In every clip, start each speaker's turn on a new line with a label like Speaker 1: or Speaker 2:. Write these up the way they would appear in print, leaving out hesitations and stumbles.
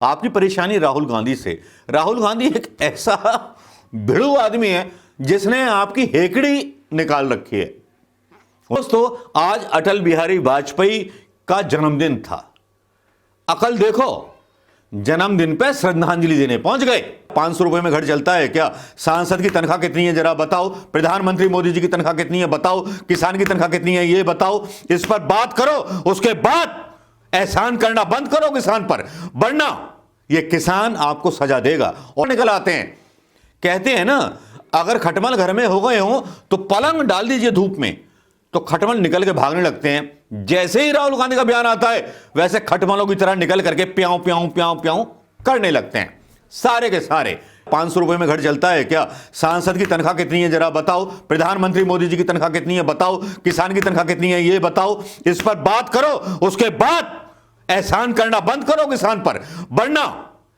Speaker 1: आपकी परेशानी राहुल गांधी से। राहुल गांधी एक ऐसा भिड़ू आदमी है जिसने आपकी हेकड़ी निकाल रखी है। दोस्तों, आज अटल बिहारी वाजपेयी का जन्मदिन था। अकल देखो, जन्मदिन पे श्रद्धांजलि देने पहुंच गए। 500 रुपए में घर चलता है क्या? सांसद की तनख्वाह कितनी है जरा बताओ। प्रधानमंत्री मोदी जी की तनख्वाह कितनी है बताओ। किसान की तनख्वाह कितनी है ये बताओ। इस पर बात करो, उसके बाद एहसान करना बंद करो किसान पर, वरना ये किसान आपको सजा देगा। और निकल आते हैं, कहते हैं ना, अगर खटमल घर में हो गए हो तो पलंग डाल दीजिए धूप में, तो खटमल निकल के भागने लगते हैं। जैसे ही राहुल गांधी का बयान आता है वैसे खटमलों की तरह निकल करके प्याऊ प्याऊ प्याऊ प्याऊ करने लगते हैं सारे के सारे। 500 रुपए में घर चलता है क्या? सांसद की तनख्वाह कितनी है जरा बताओ। प्रधानमंत्री मोदी जी की तनख्वाह कितनी है बताओ। किसान की तनख्वाह कितनी है ये बताओ। इस पर बात करो, उसके बाद एहसान करना बंद करो किसान पर, वरना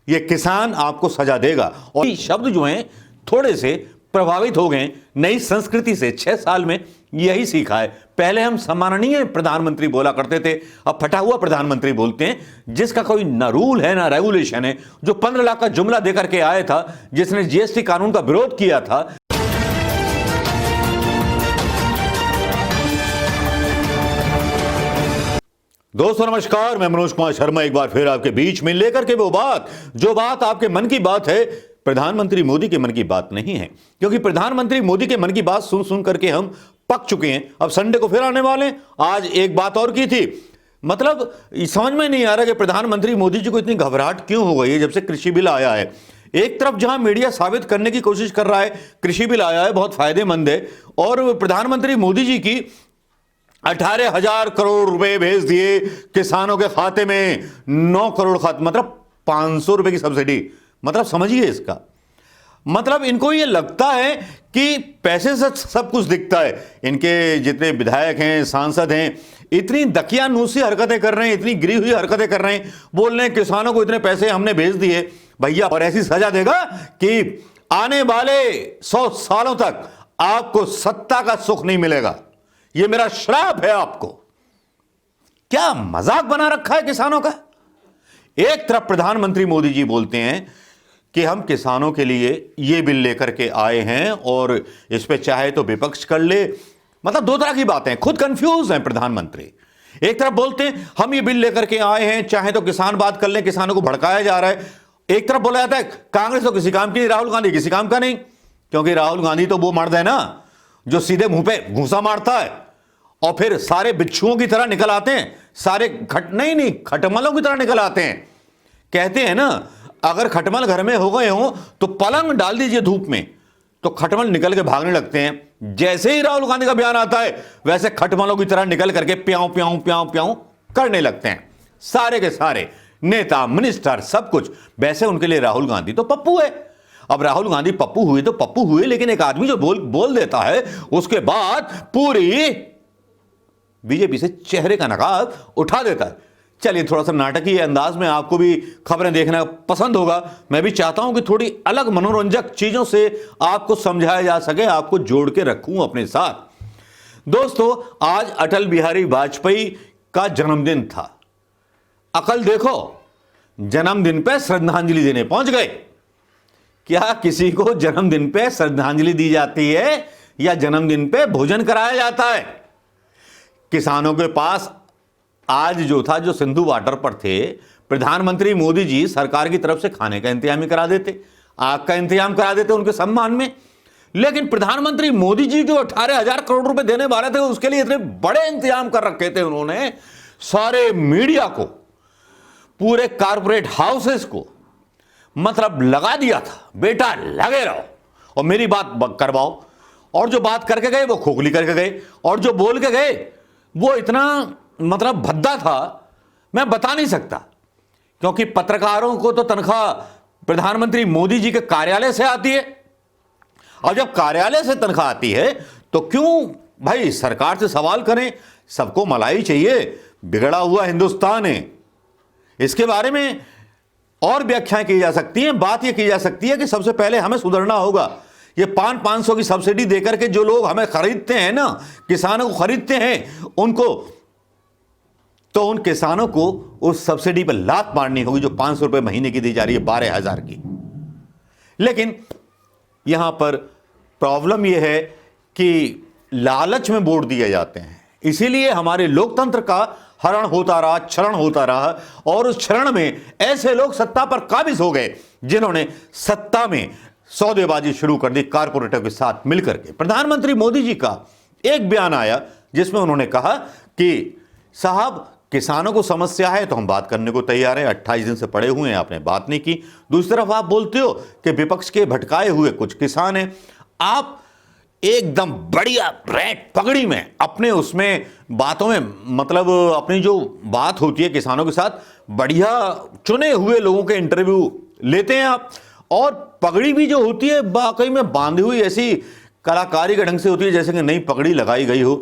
Speaker 1: ये किसान आपको सजा देगा। और ये शब्द जो हैं थोड़े से प्रभावित हो गए नई संस्कृति से। 6 साल में यही सीखा है। पहले हम सम्माननीय प्रधानमंत्री बोला करते थे, अब फटा हुआ प्रधानमंत्री बोलते हैं, जिसका कोई ना रूल है ना रेगुलेशन है। जो 15 लाख का जुमला देकर के आया था, जिसने जीएसटी कानून का विरोध किया था। दोस्तों नमस्कार, मैं मनोज कुमार शर्मा एक बार फिर आपके बीच में लेकर के वो बात, जो बात आपके मन की बात है, प्रधानमंत्री मोदी के मन की बात नहीं है। क्योंकि प्रधानमंत्री मोदी के मन की बात सुन सुन करके हम पक चुके हैं। अब संडे को फिर आने वाले हैं। आज एक बात और की थी, मतलब समझ में नहीं आ रहा कि प्रधानमंत्री मोदी जी को इतनी घबराहट क्यों हो गई है जब से कृषि बिल आया है। एक तरफ जहां मीडिया साबित करने की कोशिश कर रहा है कृषि बिल आया है बहुत फायदेमंद है, और प्रधानमंत्री मोदी जी की 18,000 करोड़ रुपए भेज दिए किसानों के खाते में। 9 करोड़ खाते, मतलब 500 रुपए की सब्सिडी। मतलब समझिए इसका मतलब, इनको ये लगता है कि पैसे से सब कुछ दिखता है। इनके जितने विधायक हैं, सांसद हैं, इतनी दकियानूसी हरकतें कर रहे हैं, इतनी गिरी हुई हरकतें कर रहे हैं, बोल रहे हैं किसानों को इतने पैसे हमने भेज दिए भैया। और ऐसी सजा देगा कि आने वाले 100 सालों तक आपको सत्ता का सुख नहीं मिलेगा। यह मेरा श्राप है आपको। क्या मजाक बना रखा है किसानों का। एक तरफ प्रधानमंत्री मोदी जी बोलते हैं कि हम किसानों के लिए ये बिल लेकर के आए हैं और इस पे चाहे तो विपक्ष कर ले। मतलब 2 तरह की बातें, खुद कंफ्यूज हैं प्रधानमंत्री। एक तरफ बोलते हैं हम ये बिल लेकर के आए हैं, चाहे तो किसान बात कर ले, किसानों को भड़काया जा रहा है। एक तरफ बोला जाता है कांग्रेस तो किसी काम की नहीं, राहुल गांधी किसी काम का नहीं। क्योंकि राहुल गांधी तो वो मर्द है ना जो सीधे मुंह पे घूंसा मारता है और फिर सारे बिच्छुओं की तरह निकल आते हैं, सारे खटमलों की तरह निकल आते हैं। कहते हैं ना, अगर खटमल घर में हो गए हो तो पलंग डाल दीजिए धूप में, तो खटमल निकल के भागने लगते हैं। जैसे ही राहुल गांधी का बयान आता है वैसे खटमलों की तरह निकल करके प्याऊ प्याऊ प्याऊ प्याऊ करने लगते हैं सारे के सारे नेता, मिनिस्टर, सब कुछ। वैसे उनके लिए राहुल गांधी तो पप्पू है। अब राहुल गांधी पप्पू हुए तो पप्पू हुए, लेकिन एक आदमी जो बोल देता है उसके बाद पूरी बीजेपी से चेहरे का नकाब उठा देता है। चलिए, थोड़ा सा नाटकीय अंदाज में आपको भी खबरें देखना पसंद होगा। मैं भी चाहता हूं कि थोड़ी अलग मनोरंजक चीजों से आपको समझाया जा सके, आपको जोड़ के रखूं अपने साथ। दोस्तों, आज अटल बिहारी वाजपेयी का जन्मदिन था। अकल देखो, जन्मदिन पे श्रद्धांजलि देने पहुंच गए। क्या किसी को जन्मदिन पे श्रद्धांजलि दी जाती है या जन्मदिन पे भोजन कराया जाता है? किसानों के पास आज जो था, जो सिंधु वाटर पर थे, प्रधानमंत्री मोदी जी सरकार की तरफ से खाने का इंतजाम ही करा देते, आग का इंतजाम करा देते उनके सम्मान में। लेकिन प्रधानमंत्री मोदी जी जो 18,000 करोड़ रुपए देने वाले थे, उसके लिए इतने बड़े इंतजाम कर रखे थे उन्होंने। सारे मीडिया को, पूरे कारपोरेट हाउसेस को मतलब लगा दिया था, बेटा लगे रहो और मेरी बात करवाओ। और जो बात करके गए वो खोखली करके गए, और जो बोल के गए वो इतना मतलब भद्दा था, मैं बता नहीं सकता। क्योंकि पत्रकारों को तो तनख्वाह प्रधानमंत्री मोदी जी के कार्यालय से आती है, और जब कार्यालय से तनख्वाह आती है तो क्यों भाई सरकार से सवाल करें। सबको मलाई चाहिए, बिगड़ा हुआ हिंदुस्तान है। इसके बारे में और व्याख्याएं की जा सकती हैं। बात यह की जा सकती है कि सबसे पहले हमें सुधरना होगा। ये 500 की सब्सिडी देकर के जो लोग हमें खरीदते हैं ना, किसानों को खरीदते हैं, उनको तो उन किसानों को उस सब्सिडी पर लात मारनी होगी जो 500 रुपए महीने की दी जा रही है 12,000 की। लेकिन यहां पर प्रॉब्लम यह है कि लालच में वोट दिए जाते हैं, इसीलिए हमारे लोकतंत्र का हरण होता रहा, क्षरण होता रहा, और उस क्षरण में ऐसे लोग सत्ता पर काबिज हो गए जिन्होंने सत्ता में सौदेबाजी शुरू कर दी कारपोरेटर के साथ मिलकर के। प्रधानमंत्री मोदी जी का एक बयान आया जिसमें उन्होंने कहा कि साहब किसानों को समस्या है तो हम बात करने को तैयार हैं, 28 दिन से पड़े हुए हैं, आपने बात नहीं की। दूसरी तरफ आप बोलते हो कि विपक्ष के भटकाए हुए कुछ किसान हैं, आप एकदम बढ़िया रैट पगड़ी में अपने उसमें बातों में, मतलब अपनी जो बात होती है किसानों के साथ, बढ़िया चुने हुए लोगों के इंटरव्यू लेते हैं आप, और पगड़ी भी जो होती है वाकई में बांधी हुई ऐसी कलाकारी के ढंग से होती है जैसे कि नई पगड़ी लगाई गई हो।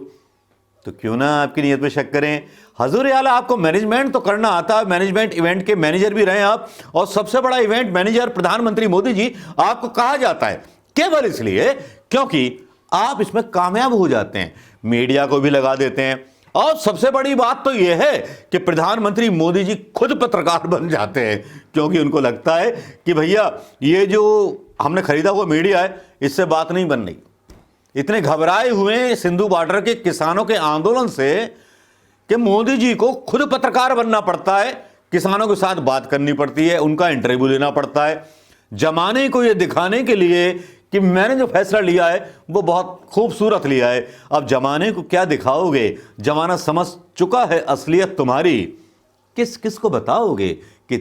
Speaker 1: तो क्यों ना आपकी नीयत में शक करें। हजूर आला, आपको मैनेजमेंट तो करना आता है, मैनेजमेंट इवेंट के मैनेजर भी रहे आप, और सबसे बड़ा इवेंट मैनेजर प्रधानमंत्री मोदी जी आपको कहा जाता है केवल इसलिए क्योंकि आप इसमें कामयाब हो जाते हैं, मीडिया को भी लगा देते हैं। और सबसे बड़ी बात तो यह है कि प्रधानमंत्री मोदी जी खुद पत्रकार बन जाते हैं, क्योंकि उनको लगता है कि भैया ये जो हमने खरीदा हुआ मीडिया है इससे बात नहीं बन रही। इतने घबराए हुए सिंधु बॉर्डर के किसानों के आंदोलन से कि मोदी जी को खुद पत्रकार बनना पड़ता है, किसानों के साथ बात करनी पड़ती है, उनका इंटरव्यू लेना पड़ता है, जमाने को यह दिखाने के लिए कि मैंने जो फैसला लिया है वो बहुत खूबसूरत लिया है। अब जमाने को क्या दिखाओगे, जमाना समझ चुका है असलियत तुम्हारी, किस किस को बताओगे कि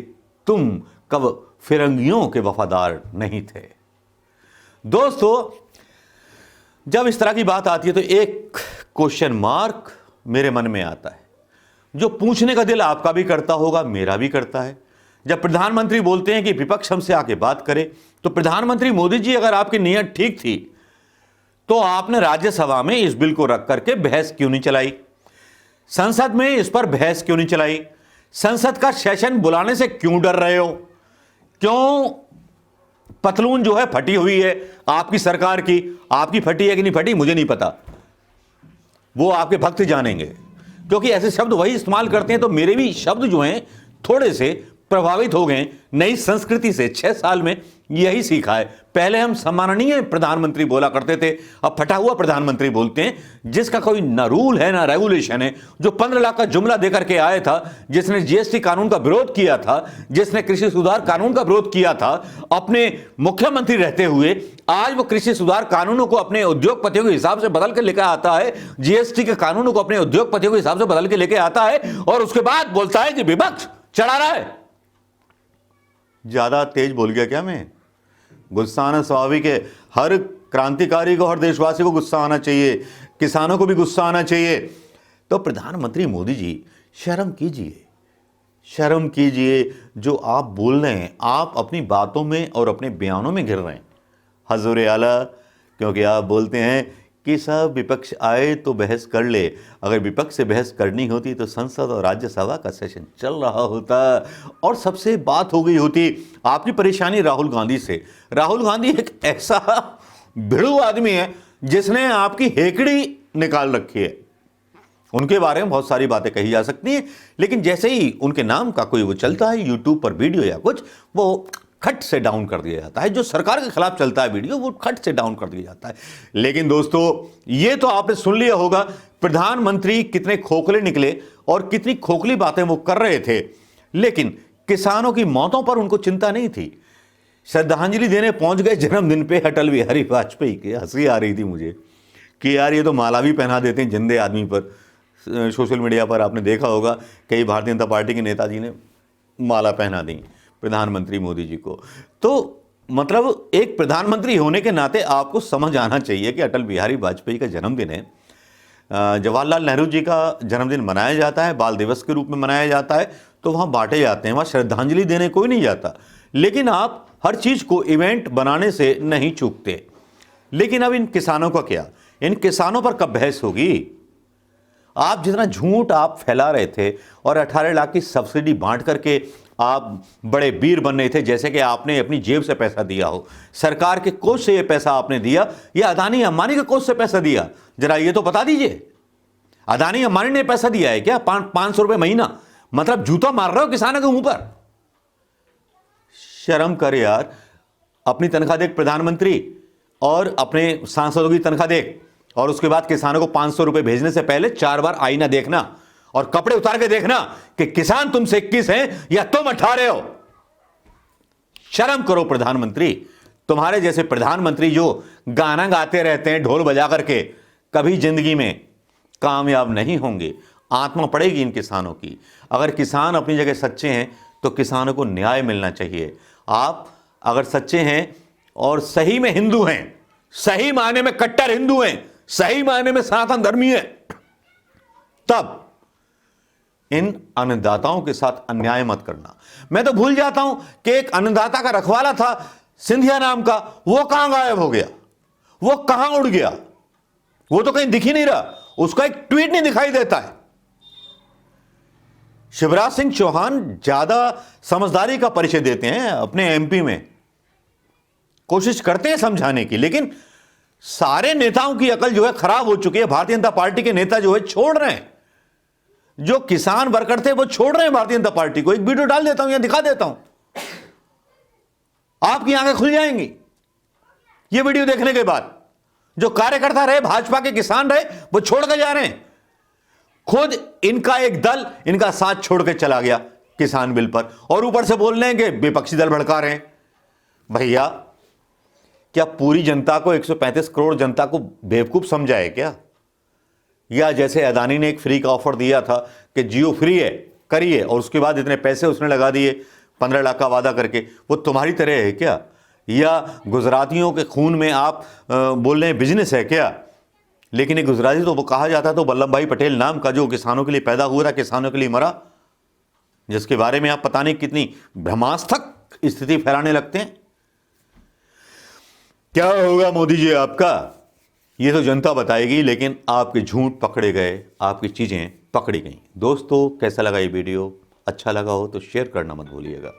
Speaker 1: तुम कब फिरंगियों के वफादार नहीं थे। दोस्तों, जब इस तरह की बात आती है तो एक क्वेश्चन मार्क मेरे मन में आता है, जो पूछने का दिल आपका भी करता होगा, मेरा भी करता है। जब प्रधानमंत्री बोलते हैं कि विपक्ष हमसे आके बात करे, तो प्रधानमंत्री मोदी जी, अगर आपकी नीयत ठीक थी तो आपने राज्यसभा में इस बिल को रख करके बहस क्यों नहीं चलाई, संसद में इस पर बहस क्यों नहीं चलाई, संसद का सेशन बुलाने से क्यों डर रहे हो, क्यों पतलून जो है फटी हुई है आपकी सरकार की, आपकी फटी है कि नहीं फटी मुझे नहीं पता, वो आपके भक्त जानेंगे, क्योंकि ऐसे शब्द वही इस्तेमाल करते हैं। तो मेरे भी शब्द जो हैं थोड़े से प्रभावित हो गए नई संस्कृति से। 6 साल में यही सीखा है। पहले हम सम्माननीय प्रधानमंत्री बोला करते थे, अब फटा हुआ प्रधानमंत्री बोलते हैं, जिसका कोई ना रूल है ना रेगुलेशन है, जो 15 लाख का जुमला देकर के आया था, जिसने जीएसटी कानून का विरोध किया था, जिसने कृषि सुधार कानून का विरोध किया था अपने मुख्यमंत्री रहते हुए, आज वो कृषि सुधार कानूनों को अपने उद्योगपतियों के हिसाब से बदल के लेकर आता है, जीएसटी के कानूनों को अपने उद्योगपतियों के हिसाब से बदल के लेकर आता है, और उसके बाद बोलता है कि विपक्ष चढ़ा रहा है। ज्यादा तेज बोल गया क्या मैं? गुस्सा आना स्वाभाविक है, हर क्रांतिकारी को, हर देशवासी को गुस्सा आना चाहिए, किसानों को भी गुस्सा आना चाहिए। तो प्रधानमंत्री मोदी जी, शर्म कीजिए, शर्म कीजिए। जो आप बोल रहे हैं, आप अपनी बातों में और अपने बयानों में घिर रहे हैं हजूर आला, क्योंकि आप बोलते हैं कि साहब विपक्ष आए तो बहस कर ले। अगर विपक्ष से बहस करनी होती तो संसद और राज्यसभा का सेशन चल रहा होता और सबसे बात हो गई होती। आपकी परेशानी राहुल गांधी से। राहुल गांधी एक ऐसा भिड़ू आदमी है जिसने आपकी हेकड़ी निकाल रखी है। उनके बारे में बहुत सारी बातें कही जा सकती हैं, लेकिन जैसे ही उनके नाम का कोई वो चलता है यूट्यूब पर वीडियो या कुछ, वो खट से डाउन कर दिया जाता है। जो सरकार के खिलाफ चलता है वीडियो, वो खट से डाउन कर दिया जाता है। लेकिन दोस्तों, ये तो आपने सुन लिया होगा प्रधानमंत्री कितने खोखले निकले और कितनी खोखली बातें वो कर रहे थे, लेकिन किसानों की मौतों पर उनको चिंता नहीं थी। श्रद्धांजलि देने पहुंच गए जन्मदिन पे अटल बिहारी वाजपेयी के। हंसी आ रही थी मुझे कि यार ये तो माला भी पहना देते हैं जिंदे आदमी पर। सोशल मीडिया पर आपने देखा होगा कई भारतीय जनता पार्टी के नेताजी ने माला पहना दी प्रधानमंत्री मोदी जी को। तो मतलब एक प्रधानमंत्री होने के नाते आपको समझ आना चाहिए कि अटल बिहारी वाजपेयी का जन्मदिन है, जवाहरलाल नेहरू जी का जन्मदिन मनाया जाता है, बाल दिवस के रूप में मनाया जाता है, तो वहाँ बांटे जाते हैं, वहाँ श्रद्धांजलि देने कोई नहीं जाता। लेकिन आप हर चीज़ को इवेंट बनाने से नहीं चूकते। लेकिन अब इन किसानों का क्या? इन किसानों पर कब बहस होगी? आप जितना झूठ आप फैला रहे थे और 18 लाख की सब्सिडी बांट करके आप बड़े वीर बन रहे थे, जैसे कि आपने अपनी जेब से पैसा दिया हो, सरकार के कोष से ये पैसा आपने दिया या अदानी अंबानी के कोष से पैसा दिया, जरा ये तो बता दीजिए। अदानी अंबानी ने पैसा दिया है क्या? 500 रुपए महीना, मतलब जूता मार रहे हो किसानों के मुंह पर। शर्म कर यार। अपनी तनख्वाह देख प्रधानमंत्री, और अपने सांसदों की तनख्वाह देख, और उसके बाद किसानों को 500 रुपए भेजने से पहले 4 बार आईना देखना और कपड़े उतार के देखना कि किसान तुमसे 21 हैं या तुम 18 हो। शर्म करो प्रधानमंत्री। तुम्हारे जैसे प्रधानमंत्री जो गाना गाते रहते हैं ढोल बजा करके, कभी जिंदगी में कामयाब नहीं होंगे। आत्मा पड़ेगी इन किसानों की। अगर किसान अपनी जगह सच्चे हैं तो किसानों को न्याय मिलना चाहिए। आप अगर सच्चे हैं और सही में हिंदू हैं, सही मायने में कट्टर हिंदू हैं, सही मायने में सनातन धर्मी हैं, तब इन अन्नदाताओं के साथ अन्याय मत करना। मैं तो भूल जाता हूं कि एक अन्नदाता का रखवाला था सिंधिया नाम का, वो कहां गायब हो गया, वो कहां उड़ गया, वो तो कहीं दिख ही नहीं रहा, उसका एक ट्वीट नहीं दिखाई देता है। शिवराज सिंह चौहान ज्यादा समझदारी का परिचय देते हैं अपने एमपी में, कोशिश करते हैं समझाने की, लेकिन सारे नेताओं की अकल जो है खराब हो चुकी है। भारतीय जनता पार्टी के नेता जो है छोड़ रहे हैं, जो किसान वर्कर थे वो छोड़ रहे हैं भारतीय जनता पार्टी को। एक वीडियो डाल देता हूं या दिखा देता हूं, आपकी आंखें खुल जाएंगी ये वीडियो देखने के बाद। जो कार्यकर्ता रहे, भाजपा के किसान रहे, वो छोड़ के जा रहे हैं। खुद इनका एक दल इनका साथ छोड़ के चला गया किसान बिल पर, और ऊपर से बोल रहे हैं कि विपक्षी दल भड़का रहे हैं। भैया, क्या पूरी जनता को, 135 करोड़ जनता को बेवकूफ समझा है क्या? या जैसे अदानी ने एक फ्री का ऑफर दिया था कि जियो फ्री है, करिए, और उसके बाद इतने पैसे उसने लगा दिए 15 लाख का वादा करके, वो तुम्हारी तरह है क्या? या गुजरातियों के खून में आप बोल रहे हैं बिजनेस है क्या? लेकिन एक गुजराती तो वो कहा जाता तो वल्लभ भाई पटेल नाम का, जो किसानों के लिए पैदा हुआ था, किसानों के लिए मरा, जिसके बारे में आप पता नहीं कितनी भ्रमास्थक स्थिति फैलाने लगते हैं। क्या होगा मोदी जी आपका, ये तो जनता बताएगी, लेकिन आपके झूठ पकड़े गए, आपकी चीजें पकड़ी गई। दोस्तों, कैसा लगा ये वीडियो? अच्छा लगा हो तो शेयर करना मत भूलिएगा।